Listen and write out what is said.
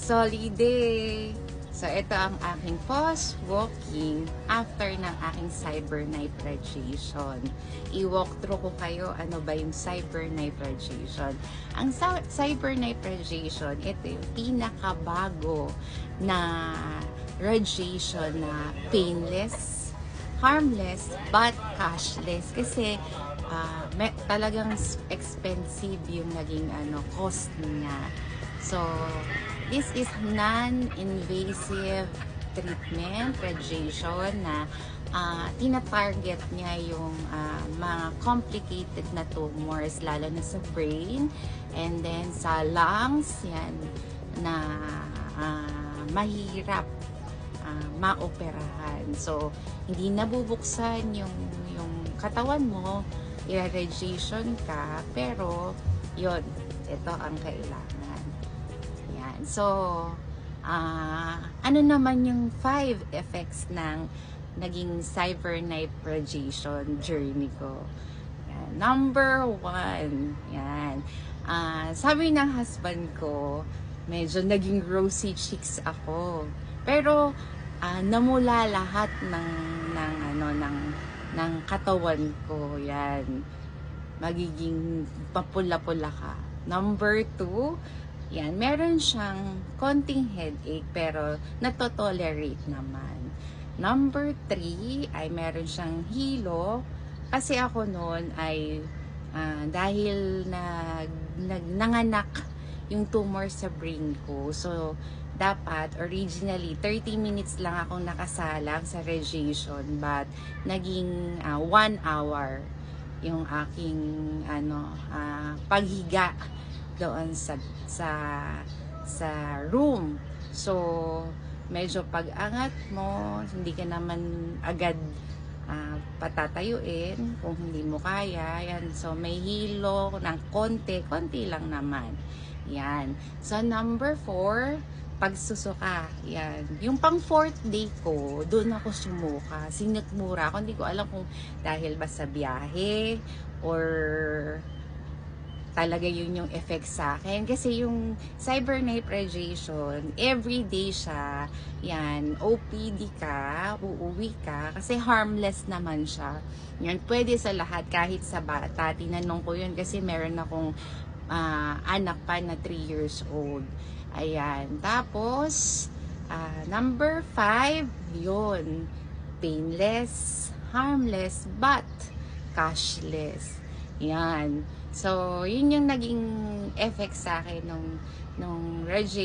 Soliday! So, ito ang aking post-walking after ng aking cyberknife radiation. I-walk through ko kayo ano ba yung cyberknife radiation. Ang cyberknife radiation, ito yung pinakabago na radiation na painless, harmless, but cashless. Kasi talagang expensive yung naging cost niya. So, this is non-invasive treatment, radiation na tina-target niya yung mga complicated na tumors, lalo na sa brain and then sa lungs, yan, na mahirap maoperahan. So, hindi nabubuksan yung katawan mo, i-radiation ka, pero yon, ito ang kailangan. Yan. So, ano naman yung 5 effects ng naging cyberknife radiation journey ko? Yan. Number 1, yan. Sabi ng husband ko, medyo naging rosy cheeks ako. Pero, namula lahat ng katawan ko, yan. Magiging papula-pula ka. Number 2, yan, meron siyang konting headache pero nato-tolerate naman. Number 3 ay meron siyang hilo kasi ako noon ay dahil nanganak yung tumor sa brain ko. So, dapat originally 30 minutes lang akong nakasalang sa radiation but naging 1 hour yung aking paghiga doon sa room. So, medyo pag-angat mo, hindi ka naman agad patatayuin kung hindi mo kaya. Yan. So, may hilo ng konti lang naman. Yan. So, number 4, pagsusuka. Yan. Yung pang 4th day ko, doon ako sumuka. Sinigmura ako. Hindi ko alam kung dahil ba sa biyahe or talaga yun yung effect sa akin. Kasi yung cyberknife radiation, everyday siya. Yan, OPD ka, uuwi ka, kasi harmless naman siya. Yan, pwede sa lahat, kahit sa bata. Tinanong ko yun kasi meron akong anak pa na 3 years old. Ayan, tapos, number 5, yun, painless, harmless, but cashless. Yan. So, yun yung naging effect sa akin nung radiation.